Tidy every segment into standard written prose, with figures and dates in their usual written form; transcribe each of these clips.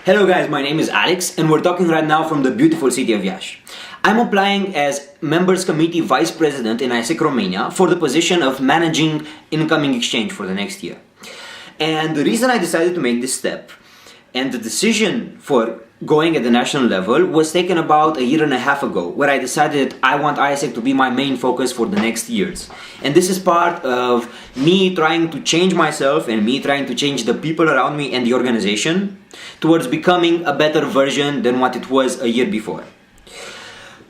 Hello guys, my name is Alex and we're talking right now from the beautiful city of Iași. I'm applying as Members Committee Vice President in ASEC Romania for the position of managing incoming exchange for the next year. And the reason I decided to make this step and the decision for going at the national level was taken about a year and a half ago, where I decided I want ASEC to be my main focus for the next years. And this is part of me trying to change myself and me trying to change the people around me and the organization towards becoming a better version than what it was a year before.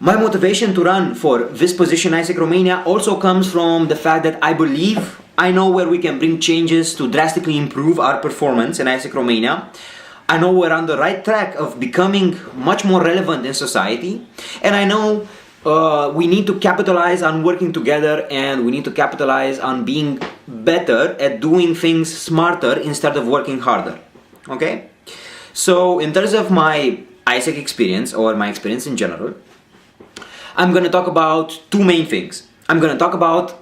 My motivation to run for this position in ASEC Romania also comes from the fact that I believe I know where we can bring changes to drastically improve our performance in ASEC Romania. I know we're on the right track of becoming much more relevant in society, and I know we need to capitalize on working together, and we need to capitalize on being better at doing things smarter instead of working harder. Okay? So in terms of my ASEC experience, or my experience in general, I'm going to talk about two main things. I'm going to talk about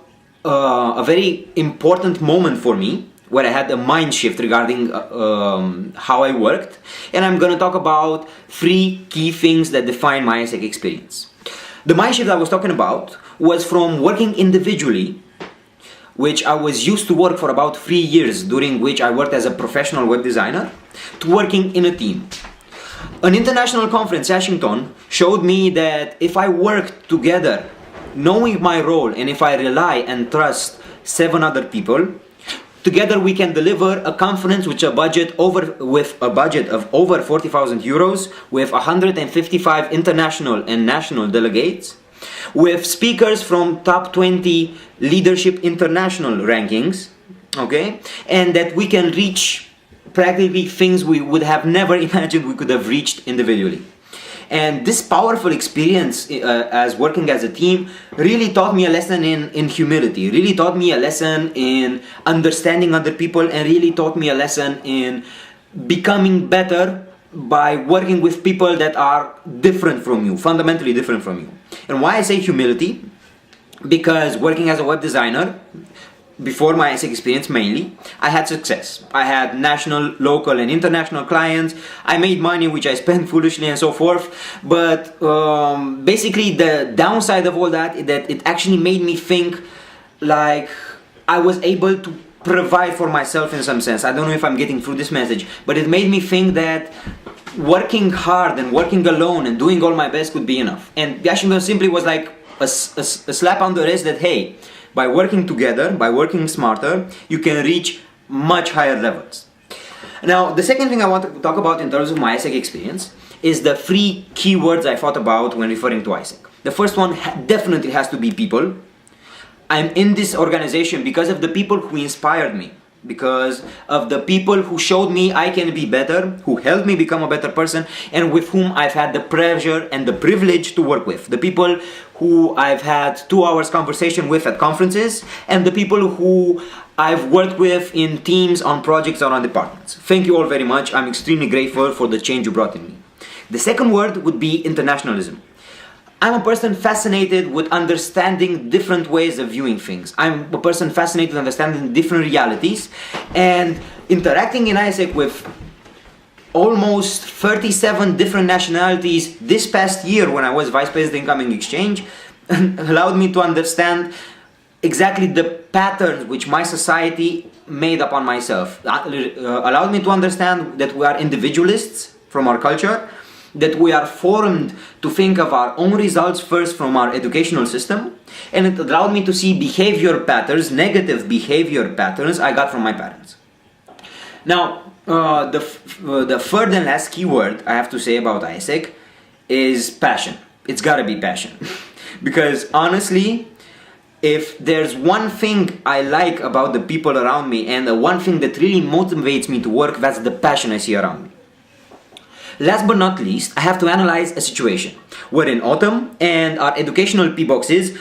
a very important moment for me, where I had a mind shift regarding how I worked, and I'm going to talk about three key things that define my ASEC experience. The mind shift I was talking about was from working individually, which I was used to work for about 3 years, during which I worked as a professional web designer, to working in a team. An international conference, Washington, showed me that if I worked together, knowing my role, and if I rely and trust 7 other people, together we can deliver a conference with a budget of over 40,000 euros, with 155 international and national delegates, with speakers from top 20 leadership international rankings, okay, and that we can reach practically things we would have never imagined we could have reached individually. And this powerful experience as working as a team really taught me a lesson in humility, really taught me a lesson in understanding other people, and really taught me a lesson in becoming better by working with people that are different from you, fundamentally different from you. And why I say humility? Because working as a web designer, before my ASEC experience mainly, I had success. I had national, local and international clients. I made money which I spent foolishly and so forth. But basically the downside of all that is that it actually made me think like I was able to provide for myself in some sense. I don't know if I'm getting through this message, but it made me think that working hard and working alone and doing all my best could be enough. And Washington simply was like a slap on the wrist that, hey, by working together, by working smarter, you can reach much higher levels. Now, the second thing I want to talk about in terms of my ASEC experience is the 3 keywords I thought about when referring to ASEC. The first one definitely has to be people. I'm in this organization because of the people who inspired me, because of the people who showed me I can be better, who helped me become a better person, and with whom I've had the pleasure and the privilege to work with. The people who I've had 2 hours conversation with at conferences, and the people who I've worked with in teams, on projects, or on departments. Thank you all very much. I'm extremely grateful for the change you brought in me. The second word would be internationalism. I'm a person fascinated with understanding different ways of viewing things. I'm a person fascinated with understanding different realities, and interacting in ASEC with almost 37 different nationalities this past year when I was Vice President Incoming Exchange allowed me to understand exactly the patterns which my society made upon myself. Allowed me to understand that we are individualists from our culture, that we are formed to think of our own results first from our educational system, and it allowed me to see behavior patterns, negative behavior patterns I got from my parents. Now, the third and last keyword I have to say about ASEC is passion. It's gotta be passion. Because honestly, if there's one thing I like about the people around me, and the one thing that really motivates me to work, that's the passion I see around me. Last but not least, I have to analyze a situation. We're in autumn and our educational P-boxes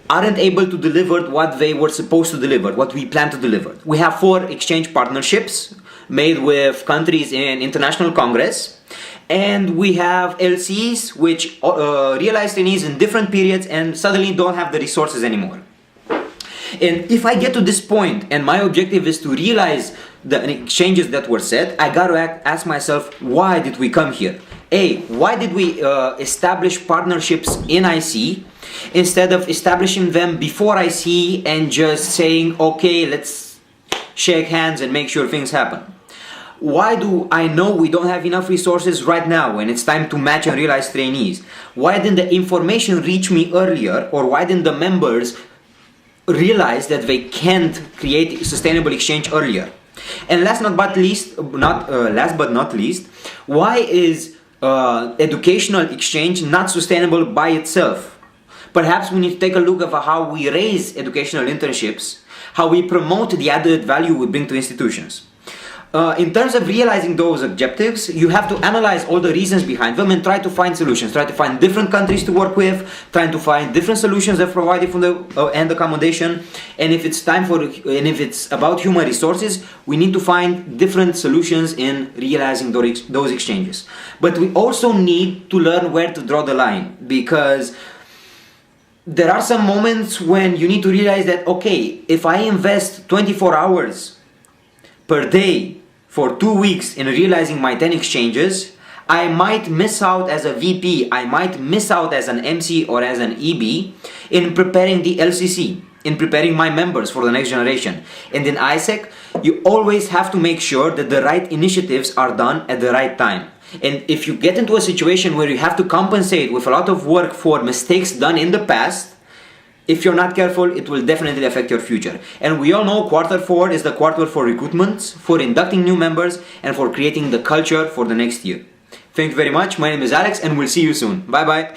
aren't able to deliver what they were supposed to deliver, what we plan to deliver. We have 4 exchange partnerships made with countries in international congress, and we have LCs which realize their needs in different periods and suddenly don't have the resources anymore. And if I get to this point and my objective is to realize the exchanges that were set, I gotta ask myself, why did we come here? Why did we establish partnerships in IC instead of establishing them before IC and just saying, okay, let's shake hands and make sure things happen? Why do I know we don't have enough resources right now when it's time to match and realize trainees? Why didn't the information reach me earlier, or why didn't the members realize that they can't create sustainable exchange earlier? And last but not least, why is educational exchange not sustainable by itself? Perhaps we need to take a look at how we raise educational internships, how we promote the added value we bring to institutions. In terms of realizing those objectives, you have to analyze all the reasons behind them and try to find solutions. Try to find different countries to work with, trying to find different solutions that provide from the and accommodation. And if it's about human resources, we need to find different solutions in realizing those exchanges. But we also need to learn where to draw the line, because there are some moments when you need to realize that, okay, if I invest 24 hours per day for 2 weeks in realizing my 10 exchanges, I might miss out as a VP, I might miss out as an MC or as an EB in preparing the LCC, in preparing my members for the next generation. And in ISEC, you always have to make sure that the right initiatives are done at the right time. And if you get into a situation where you have to compensate with a lot of work for mistakes done in the past, if you're not careful, it will definitely affect your future. And we all know Q4 is the quarter for recruitments, for inducting new members, and for creating the culture for the next year. Thank you very much. My name is Alex, and we'll see you soon. Bye bye.